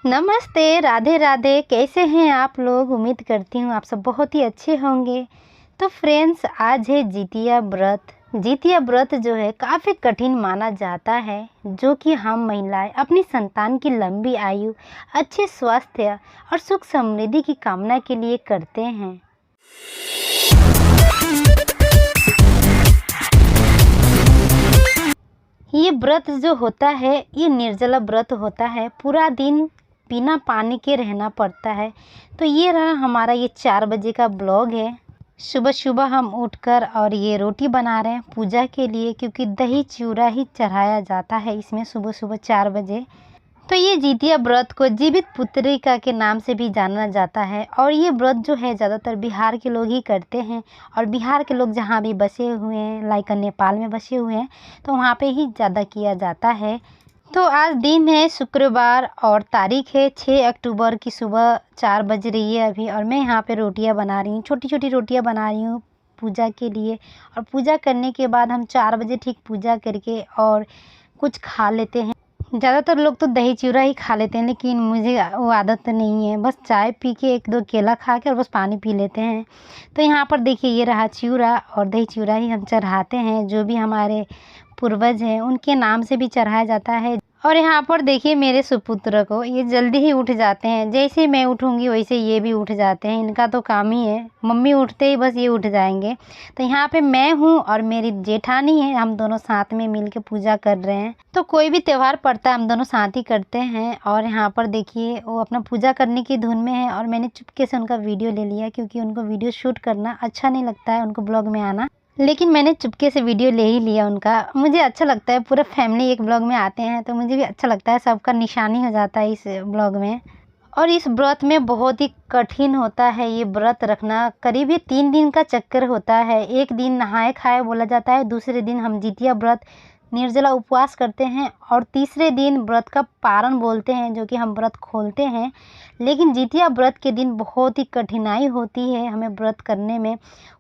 नमस्ते, राधे राधे। कैसे हैं आप लोग? उम्मीद करती हूँ आप सब बहुत ही अच्छे होंगे। तो फ्रेंड्स, आज है जितिया व्रत। जितिया व्रत जो है काफ़ी कठिन माना जाता है, जो कि हम महिलाएं अपनी संतान की लंबी आयु, अच्छे स्वास्थ्य और सुख समृद्धि की कामना के लिए करते हैं। ये व्रत जो होता है, ये निर्जला व्रत होता है। पूरा दिन बिना पानी के रहना पड़ता है। तो ये रहा हमारा ये 4 बजे का ब्लॉग है। सुबह सुबह हम उठकर और ये रोटी बना रहे हैं पूजा के लिए, क्योंकि दही चिवड़ा ही चढ़ाया जाता है इसमें सुबह सुबह 4 बजे। तो ये जितिया व्रत को जीवित पुत्रिका के नाम से भी जाना जाता है, और ये व्रत जो है ज़्यादातर बिहार के लोग ही करते हैं। और बिहार के लोग जहाँ भी बसे हुए हैं, लाइक नेपाल में बसे हुए हैं, तो वहाँ पे ही ज़्यादा किया जाता है। तो आज दिन है शुक्रवार और तारीख है 6 अक्टूबर की। सुबह 4 बज रही है अभी, और मैं यहाँ पे रोटियाँ बना रही हूँ, छोटी छोटी रोटियाँ बना रही हूँ पूजा के लिए। और पूजा करने के बाद हम 4 बजे ठीक पूजा करके और कुछ खा लेते हैं। ज़्यादातर लोग तो दही चिवड़ा ही खा लेते हैं, लेकिन मुझे वो आदत नहीं है। बस चाय पी के 1-2 केला खा के और बस पानी पी लेते हैं। तो यहाँ पर देखिए, ये रहा चिवड़ा, और दही चिवड़ा ही हम चढ़ाते हैं। जो भी हमारे पूर्वज हैं उनके नाम से भी चढ़ाया जाता है। और यहाँ पर देखिए मेरे सुपुत्र को, ये जल्दी ही उठ जाते हैं। जैसे मैं उठूँगी वैसे ये भी उठ जाते हैं। इनका तो काम ही है, मम्मी उठते ही बस ये उठ जाएंगे। तो यहाँ पे मैं हूँ और मेरी जेठानी है, हम दोनों साथ में मिल के पूजा कर रहे हैं। तो कोई भी त्यौहार पड़ता है हम दोनों साथ ही करते हैं। और यहाँ पर देखिए वो अपना पूजा करने की धुन में है, और मैंने चुपके से उनका वीडियो ले लिया, क्योंकि उनको वीडियो शूट करना अच्छा नहीं लगता है, उनको ब्लॉग में आना। लेकिन मैंने चुपके से वीडियो ले ही लिया उनका। मुझे अच्छा लगता है, पूरा फैमिली एक ब्लॉग में आते हैं तो मुझे भी अच्छा लगता है, सबका निशानी हो जाता है इस ब्लॉग में। और इस व्रत में बहुत ही कठिन होता है ये व्रत रखना। करीब ये 3 दिन का चक्कर होता है। एक दिन नहाए खाए बोला जाता है, दूसरे दिन हम जितिया व्रत निर्जला उपवास करते हैं, और तीसरे दिन व्रत का पारण बोलते हैं, जो कि हम व्रत खोलते हैं। लेकिन जितिया व्रत के दिन बहुत ही कठिनाई होती है हमें व्रत करने में।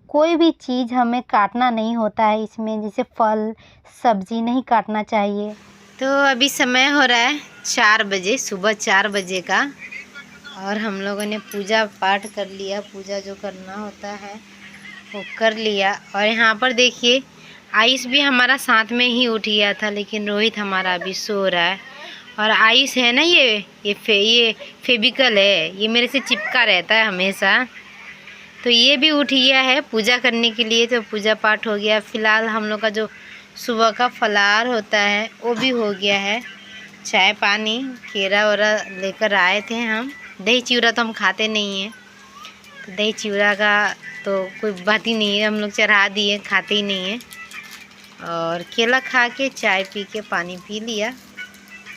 कोई भी चीज़ हमें काटना नहीं होता है इसमें, जैसे फल सब्जी नहीं काटना चाहिए। तो अभी समय हो रहा है 4 बजे, सुबह 4 बजे का, और हम लोगों ने पूजा पाठ कर लिया। पूजा जो करना होता है वो कर लिया। और यहाँ पर देखिए आयुष भी हमारा साथ में ही उठ गया था, लेकिन रोहित हमारा अभी सो रहा है। और आयुष है ना, ये फेविकल है, ये मेरे से चिपका रहता है हमेशा। तो ये भी उठ गया है पूजा करने के लिए। तो पूजा पाठ हो गया। फ़िलहाल हम लोग का जो सुबह का फलाहार होता है वो भी हो गया है। चाय पानी केरा वेरा लेकर आए थे हम। दही चिवड़ा तो हम खाते नहीं हैं, तो दही चिवड़ा का तो कोई बात ही नहीं है, हम लोग चढ़ा दिए, खाते ही नहीं हैं। और केला खा के चाय पी के पानी पी लिया।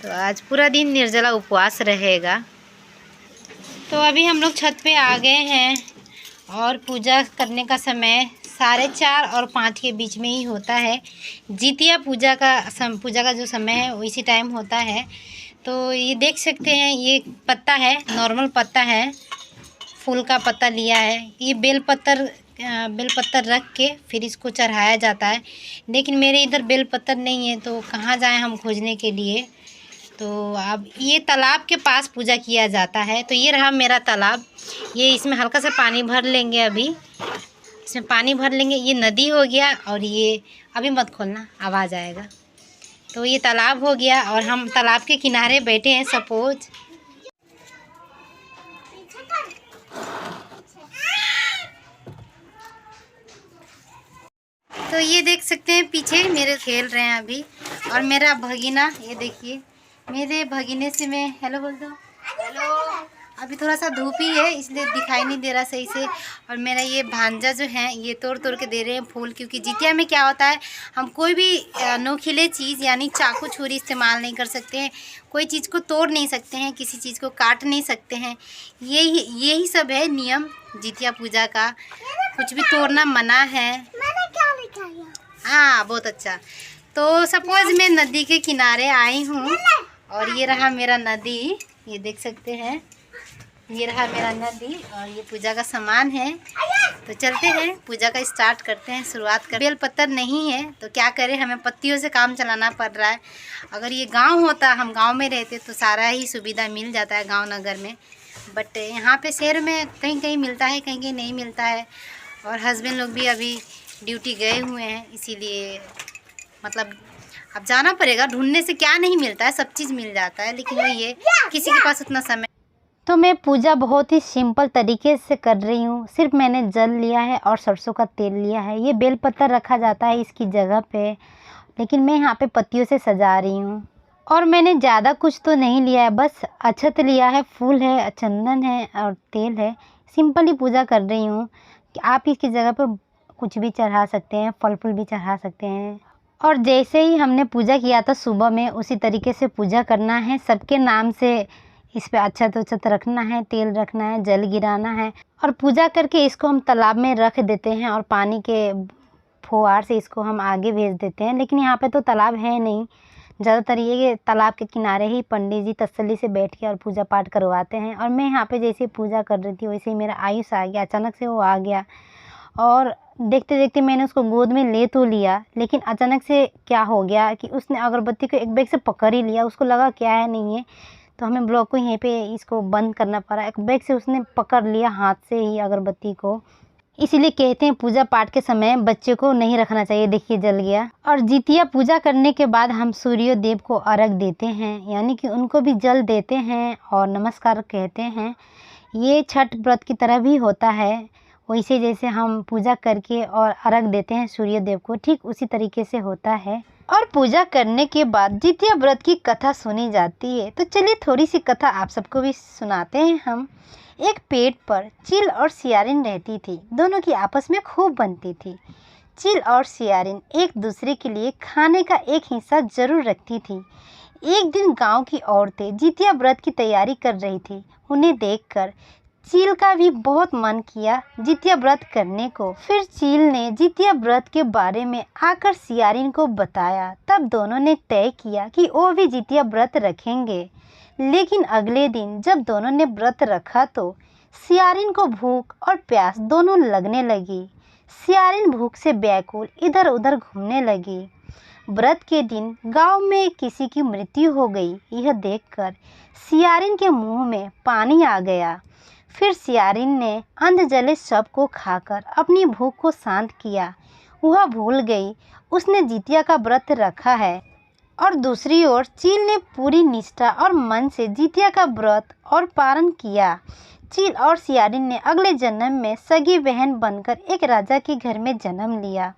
तो आज पूरा दिन निर्जला उपवास रहेगा। तो अभी हम लोग छत पे आ गए हैं, और पूजा करने का समय 4:30 और 5 के बीच में ही होता है। जितिया पूजा का जो समय है वो इसी टाइम होता है। तो ये देख सकते हैं, ये पत्ता है, नॉर्मल पत्ता है, फूल का पत्ता लिया है। ये बेलपत्तर रख के फिर इसको चढ़ाया जाता है। लेकिन मेरे इधर बेलपत्तर नहीं है, तो कहाँ जाएं हम खोजने के लिए। तो अब ये तालाब के पास पूजा किया जाता है। तो ये रहा मेरा तालाब। ये इसमें हल्का सा पानी भर लेंगे, अभी इसमें पानी भर लेंगे। ये नदी हो गया, और ये अभी मत खोलना, आवाज़ आएगा। तो ये तालाब हो गया, और हम तालाब के किनारे बैठे हैं सपोज। तो ये देख सकते हैं पीछे मेरे खेल रहे हैं अभी। और मेरा भगीना, ये देखिए, मेरे भगीने से मैं हेलो बोल दो। हेलो। अभी थोड़ा सा धूप ही है इसलिए दिखाई नहीं दे रहा सही से। और मेरा ये भांजा जो है ये तोड़ तोड़ के दे रहे हैं फूल, क्योंकि जितिया में क्या होता है, हम कोई भी नोखीले चीज़ यानी चाकू छुरी इस्तेमाल नहीं कर सकते हैं। कोई चीज़ को तोड़ नहीं सकते हैं, किसी चीज़ को काट नहीं सकते हैं। यही सब है नियम जितिया पूजा का। कुछ भी तोड़ना मना है। हाँ, बहुत अच्छा। तो सपोज मैं नदी के किनारे आई हूँ, और ये रहा मेरा नदी, ये देख सकते हैं। ये रहा मेरा नदी और ये पूजा का सामान है। तो चलते हैं पूजा का स्टार्ट करते हैं, शुरुआत कर। बेल पत्तर नहीं है तो क्या करें, हमें पत्तियों से काम चलाना पड़ रहा है। अगर ये गांव होता, हम गांव में रहते तो सारा ही सुविधा मिल जाता है गांव नगर में, बट यहाँ पे शहर में कहीं कहीं मिलता है, कहीं कहीं नहीं मिलता है। और हस्बैंड लोग भी अभी ड्यूटी गए हुए हैं, इसीलिए मतलब अब जाना पड़ेगा ढूंढने से। क्या नहीं मिलता है, सब चीज़ मिल जाता है, लेकिन वही है किसी के पास उतना समय। तो मैं पूजा बहुत ही सिंपल तरीके से कर रही हूँ। सिर्फ मैंने जल लिया है और सरसों का तेल लिया है। ये बेल पत्तर रखा जाता है इसकी जगह पे, लेकिन मैं यहाँ पे पत्तियों से सजा रही हूँ। और मैंने ज़्यादा कुछ तो नहीं लिया है, बस अक्षत लिया है, फूल है, चंदन है और तेल है। सिंपल ही पूजा कर रही हूँ कि आप इसकी जगह पे कुछ भी चढ़ा सकते हैं, फल फूल भी चढ़ा सकते हैं। और जैसे ही हमने पूजा किया था सुबह में, उसी तरीके से पूजा करना है। सबके नाम से इस पे अक्षत उक्षत रखना है, तेल रखना है, जल गिराना है और पूजा करके इसको हम तालाब में रख देते हैं और पानी के फुहार से इसको हम आगे भेज देते हैं। लेकिन यहाँ पे तो तालाब है नहीं, ज़्यादातर ये तालाब के किनारे ही पंडित जी तसल्ली से बैठ के और पूजा पाठ करवाते हैं। और मैं यहाँ पे जैसे पूजा कर रही थी वैसे ही मेरा आयुष आ गया, अचानक से वो आ गया। और देखते देखते मैंने उसको गोद में ले तो लिया, लेकिन अचानक से क्या हो गया कि उसने अगरबत्ती को एक बैग से पकड़ ही लिया। उसको लगा क्या है नहीं है, तो हमें ब्लॉग को यहीं पे इसको बंद करना पड़ा। एक बैग से उसने पकड़ लिया हाथ से ही अगरबत्ती को। इसीलिए कहते हैं पूजा पाठ के समय बच्चे को नहीं रखना चाहिए। देखिए जल गया। और जितिया पूजा करने के बाद हम सूर्य देव को अर्घ देते हैं, यानी कि उनको भी जल देते हैं और नमस्कार कहते हैं। ये छठ व्रत की तरह भी होता है, वैसे जैसे हम पूजा करके और अर्घ देते हैं सूर्य देव को, ठीक उसी तरीके से होता है। और पूजा करने के बाद जितिया व्रत की कथा सुनी जाती है। तो चलिए थोड़ी सी कथा आप सबको भी सुनाते हैं हम। एक पेड़ पर चील और सियारिन रहती थी। दोनों की आपस में खूब बनती थी। चील और सियारिन एक दूसरे के लिए खाने का एक हिस्सा जरूर रखती थी। एक दिन गांव की औरतें जितिया व्रत की तैयारी कर रही थी। उन्हें देखकर चील का भी बहुत मन किया जितिया व्रत करने को। फिर चील ने जितिया व्रत के बारे में आकर सियारिन को बताया। तब दोनों ने तय किया कि वो भी जितिया व्रत रखेंगे। लेकिन अगले दिन जब दोनों ने व्रत रखा तो सियारिन को भूख और प्यास दोनों लगने लगी। सियारिन भूख से व्याकुल इधर उधर घूमने लगी। व्रत के दिन गांव में किसी की मृत्यु हो गई। यह देखकर सियारिन के मुंह में पानी आ गया। फिर सियारिन ने अंध जले शव को खाकर अपनी भूख को शांत किया। वह भूल गई उसने जितिया का व्रत रखा है। और दूसरी ओर चील ने पूरी निष्ठा और मन से जितिया का व्रत और पारण किया। चील और सियारिन ने अगले जन्म में सगी बहन बनकर एक राजा के घर में जन्म लिया।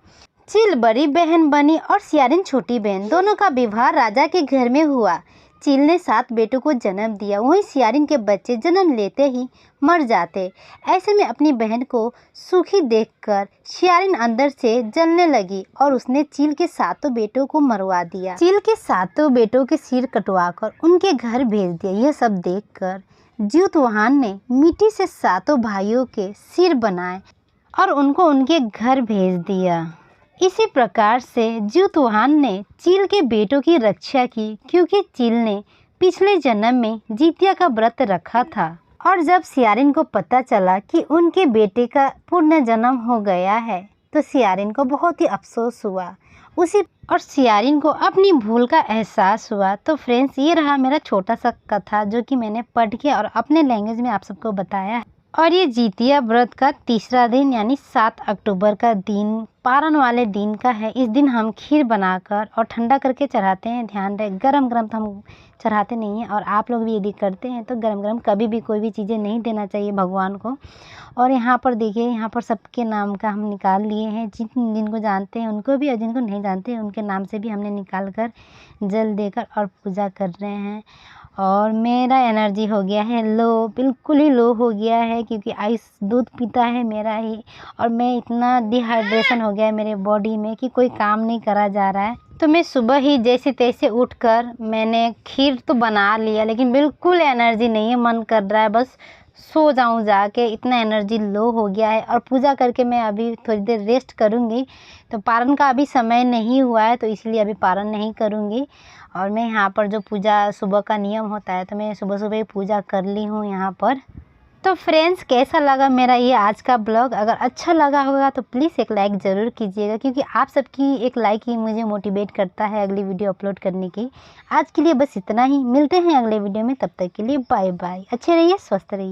चील बड़ी बहन बनी और सियारिन छोटी बहन। दोनों का विवाह राजा के घर में हुआ। चील ने 7 बेटों को जन्म दिया, वहीं सियारिन के बच्चे जन्म लेते ही मर जाते। ऐसे में अपनी बहन को सुखी देखकर सियारिन अंदर से जलने लगी और उसने चील के 7 बेटों को मरवा दिया। चील के 7 बेटों के सिर कटवाकर उनके घर भेज दिया। यह सब देखकर ज्यूतवाहन ने मिट्टी से 7 भाइयों के सिर बनाए और उनको उनके घर भेज दिया। इसी प्रकार से ज्यूतवाहन ने चील के बेटों की रक्षा की, क्योंकि चील ने पिछले जन्म में जितिया का व्रत रखा था। और जब सियारिन को पता चला कि उनके बेटे का पुण्य जन्म हो गया है तो सियारिन को बहुत ही अफसोस हुआ। और सियारिन को अपनी भूल का एहसास हुआ। तो फ्रेंड्स, ये रहा मेरा छोटा सा कथा जो कि मैंने पढ़ के और अपने लैंग्वेज में आप सबको बताया। और ये जितिया व्रत का तीसरा दिन यानी 7 अक्टूबर का दिन पारण वाले दिन का है। इस दिन हम खीर बनाकर और ठंडा करके चढ़ाते हैं। ध्यान रहे गरम गरम तो हम चढ़ाते नहीं हैं, और आप लोग भी यदि करते हैं तो गरम गरम कभी भी कोई भी चीज़ें नहीं देना चाहिए भगवान को। और यहाँ पर देखिए, यहाँ पर सबके नाम का हम निकाल लिए हैं। जिनको जानते हैं उनको भी और जिनको नहीं जानते हैं उनके नाम से भी हमने निकाल कर जल देकर और पूजा कर रहे हैं। और मेरा एनर्जी हो गया है लो, बिल्कुल ही लो हो गया है, क्योंकि आइस दूध पीता है मेरा ही। और मैं इतना डिहाइड्रेशन हो गया है मेरे बॉडी में कि कोई काम नहीं करा जा रहा है। तो मैं सुबह ही जैसे तैसे उठकर मैंने खीर तो बना लिया, लेकिन बिल्कुल एनर्जी नहीं है, मन कर रहा है बस सो जाऊं जाके, इतना एनर्जी लो हो गया है। और पूजा करके मैं अभी थोड़ी देर रेस्ट करूंगी। तो पारण का अभी समय नहीं हुआ है तो इसलिए अभी पारण नहीं करूंगी। और मैं यहाँ पर जो पूजा सुबह का नियम होता है तो मैं सुबह सुबह ही पूजा कर ली हूँ यहाँ पर। तो फ्रेंड्स, कैसा लगा मेरा ये आज का ब्लॉग? अगर अच्छा लगा होगा तो प्लीज़ एक लाइक ज़रूर कीजिएगा, क्योंकि आप सबकी एक लाइक ही मुझे मोटिवेट करता है अगली वीडियो अपलोड करने की। आज के लिए बस इतना ही, मिलते हैं अगले वीडियो में, तब तक के लिए बाय बाय। अच्छे रहिए, स्वस्थ रहिए।